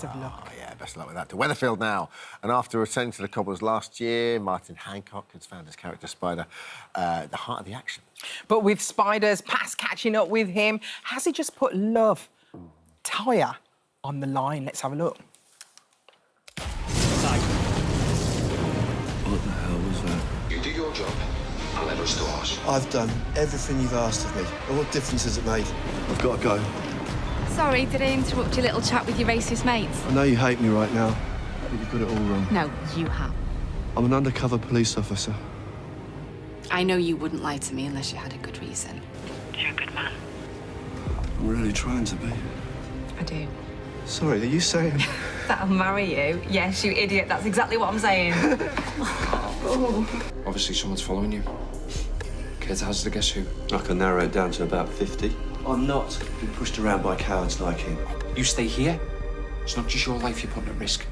Of luck. Oh, yeah, best of luck with that. To Weatherfield now. And after returning to the Cobblers last year, Martin Hancock has found his character Spider at the heart of the action. But with Spider's past catching up with him, has he just put love, Toyah, on the line? Let's have a look. What the hell was that? You do your job, I'll have stores. I've done everything you've asked of me. And what difference has it made? I've got to go. Sorry, did I interrupt your little chat with your racist mates? I know you hate me right now, but you've got it all wrong. No, you have. I'm an undercover police officer. I know you wouldn't lie to me unless you had a good reason. You're a good man. I'm really trying to be. I do. Sorry, are you saying... That I'll marry you? Yes, you idiot. That's exactly what I'm saying. Obviously, someone's following you. Kids, how's the guess who? I can narrow it down to about 50. I'm not being pushed around by cowards like him. You stay here. It's not just your life you're putting at risk.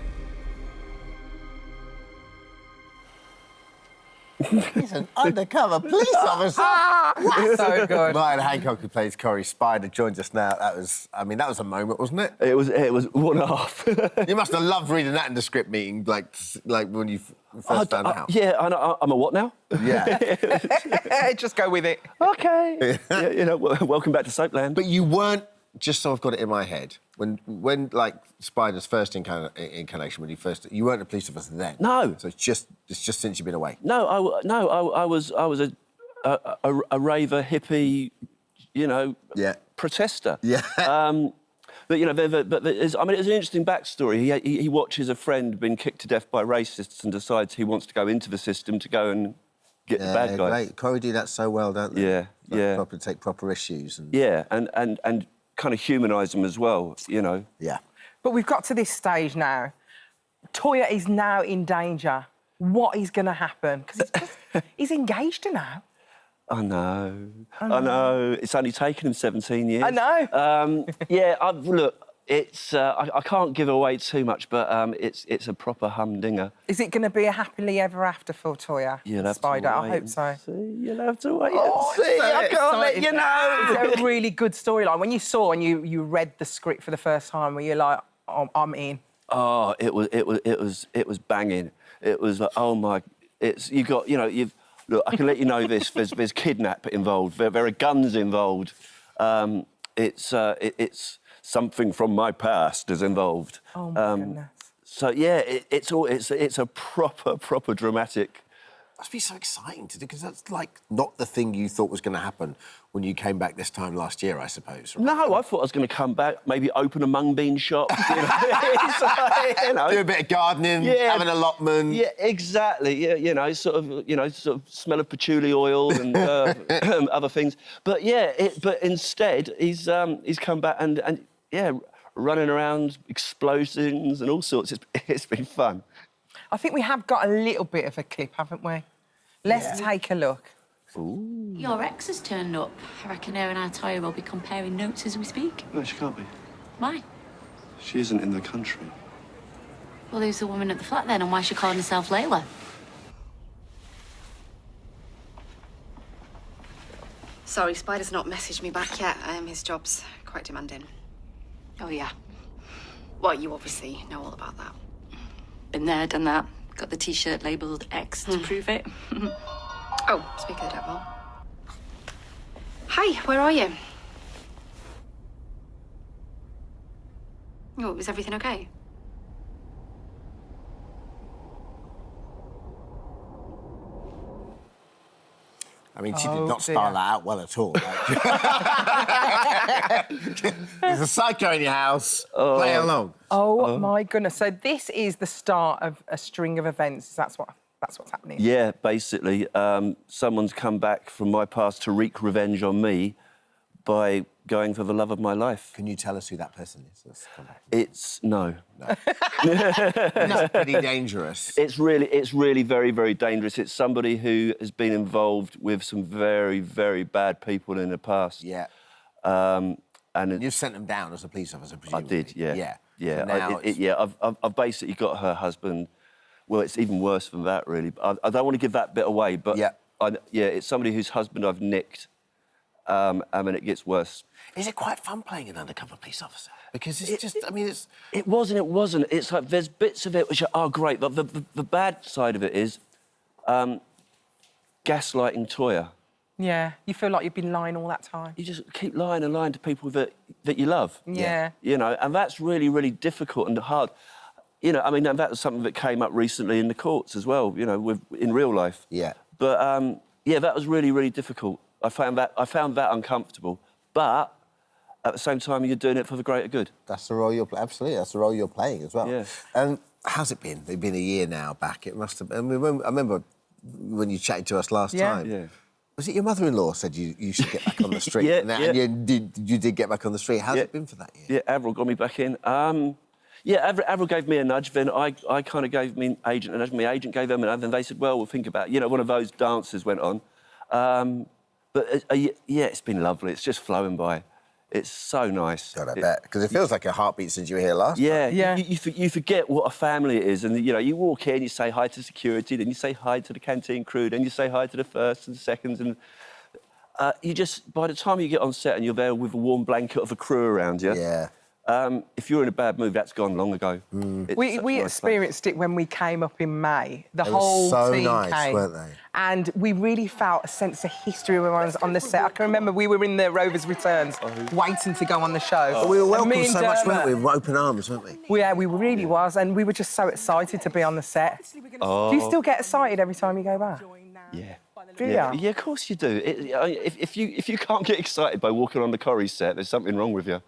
He's an undercover police officer. So good. Martin Hancock, who plays Corey Spider, joins us now. That was a moment, wasn't it? It was 1.5. You must have loved reading that in the script meeting, like when you first found out. Yeah, I'm a what now? Yeah. Just go with it. OK. Yeah, you know, welcome back to Soapland. But you weren't, just so I've got it in my head, when like Spider's first incarnation, when you weren't a police officer then. No. So it's just since you've been away. No, I was a raver, hippie, you know, protester. Yeah. But you know, it's an interesting backstory. He watches a friend being kicked to death by racists and decides he wants to go into the system to go and get the bad guys. Great. Corey do that so well, don't they? Yeah, yeah. Take proper issues. And... Yeah, and kind of humanise them as well, you know. Yeah. But we've got to this stage now. Toyah is now in danger. What is going to happen? Because he's engaged to now. I know. It's only taken him 17 years. I know. Yeah, look, it's... I can't give away too much, but it's a proper humdinger. Is it going to be a happily ever after for Toyah? You'll have Spider, to wait I hope so. and see. You'll have to wait Oh, and see. so I can't let you know. It's a really good storyline. When you saw and you read the script for the first time, were you like, oh, I'm in? Oh, it was banging. It was like, oh my, look, I can let you know this. There's kidnap involved. There are guns involved. It's something from my past is involved. Oh my goodness. So yeah, it's a proper dramatic. Must be so exciting to do, because that's like not the thing you thought was going to happen when you came back this time last year, I suppose. Right? No, I thought I was going to come back, maybe open a mung bean shop, you know. It's like, you know. Do a bit of gardening, have an allotment. Yeah, exactly. Yeah, you know, sort of smell of patchouli oil and other things. But yeah, but instead he's come back and yeah, running around, explosions and all sorts. It's been fun. I think we have got a little bit of a clip, haven't we? Let's take a look. Ooh. Your ex has turned up. I reckon her and our Toyah will be comparing notes as we speak. No, she can't be. Why? She isn't in the country. Well, who's the woman at the flat then, and why is she calling herself Layla? Sorry, Spider's not messaged me back yet. His job's quite demanding. Oh, yeah. Well, you obviously know all about that. Been there, done that. Got the T-shirt labelled X to prove it. Oh, speak of the devil. Hi, where are you? Oh, is everything okay? I mean, she did not style that out well at all. There's a psycho in your house. Play along. Oh my goodness! So this is the start of a string of events. That's what's happening. Yeah, basically, someone's come back from my past to wreak revenge on me by going for the love of my life. Can you tell us who that person is? Let's come back. It's no. It's pretty dangerous. It's really very, very dangerous. It's somebody who has been involved with some very, very bad people in the past. Yeah. And you've sent them down as a police officer, presumably. I did, yeah. Yeah. So I've basically got her husband. Well, it's even worse than that, really. I don't want to give that bit away, but yeah, it's somebody whose husband I've nicked. I mean, it gets worse. Is it quite fun playing an undercover police officer? Because it's just, I mean, it's... It was and it wasn't. It's like there's bits of it which are great. But the bad side of it is gaslighting Toyah. Yeah, you feel like you've been lying all that time. You just keep lying and lying to people that you love. Yeah. You know, and that's really, really difficult and hard. You know, I mean, and that was something that came up recently in the courts as well, you know, in real life. Yeah. But, yeah, that was really, really difficult. I found that uncomfortable. But at the same time, you're doing it for the greater good. That's the role you're playing. Absolutely, that's the role you're playing as well. Yeah. And how's it been? It's been a year now back. It must have been... I remember when you chatted to us last time. Yeah. Was it your mother-in-law said you should get back on the street? Yeah, And you did get back on the street. How's it been for that year? Yeah, Avril got me back in. Yeah, Avril gave me a nudge, then I kind of gave me agent a nudge. My agent gave them a nudge, and they said, well, we'll think about it. You know, one of those dances went on. But, yeah, it's been lovely. It's just flowing by. It's so nice. God, I bet. Because it feels like a heartbeat since you were here last time. Yeah. You forget what a family it is. And, you know, you walk in, you say hi to security, then you say hi to the canteen crew, then you say hi to the firsts and seconds. And you just, by the time you get on set and you're there with a warm blanket of a crew around you... Yeah. If you're in a bad mood, that's gone long ago. We experienced it when we came up in May. The They whole were so team nice, came, weren't they? and we really felt a sense of history when I was on the set. I can remember we were in the Rovers Returns, waiting to go on the show. But we were And me welcomed and so much, weren't we? Dermot- With open arms, weren't we? Yeah, we really was, and we were just so excited to be on the set. Do you still get excited every time you go back? Yeah. Do you? Yeah, of course you do. If you can't get excited by walking on the Corrie set, there's something wrong with you.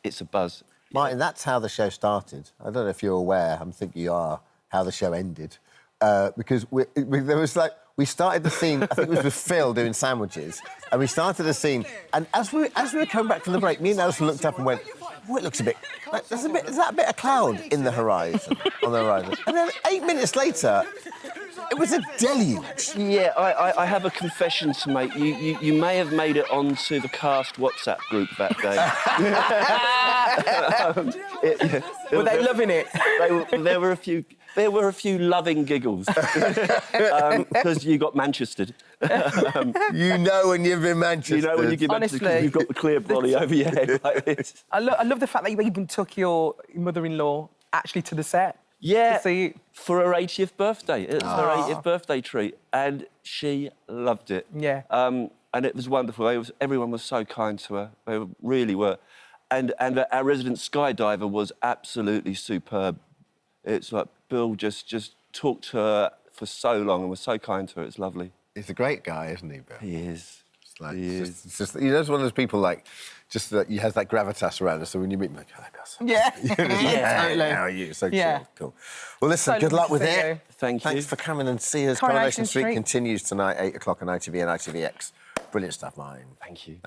It's a buzz. Martin, that's how the show started. I don't know if you're aware, I'm thinking you are, how the show ended. Because there was like, we started the scene, I think it was with Phil doing sandwiches, and we started the scene, and as we were coming back from the break, me and Alison looked up and went, oh, it looks a bit, like, is that a bit of cloud in the horizon, on the horizon? And then 8 minutes later, it was a deluge. Yeah, I have a confession to make. You may have made it onto the cast WhatsApp group that day. Were they loving it? There were a few loving giggles because you got Manchestered. You know when you've been Manchester. You know when you give Honestly, because you've got the clear brolly over your head like this. I love the fact that you even took your mother-in-law actually to the set. Yeah, To see... for her 80th birthday. It was her 80th birthday treat, and she loved it. Yeah. And it was wonderful. Everyone was so kind to her. They really were. And our resident skydiver was absolutely superb. It's like Bill just talked to her for so long and was so kind to her. It's lovely. He's a great guy, isn't he, Bill? He is. Like, He it's just, you know, it's one of those people, like, just that he has that gravitas around us, so when you meet him, like, oh, that guy's... Yeah. Yeah, totally. How are you? So Yeah. cool. Well, listen, So good luck with lovely to see it. you. Thank you. Thanks for coming and see us. Coronation Coronation Street Street continues tonight, 8 o'clock on ITV and ITVX. Brilliant stuff, Martin. Thank you.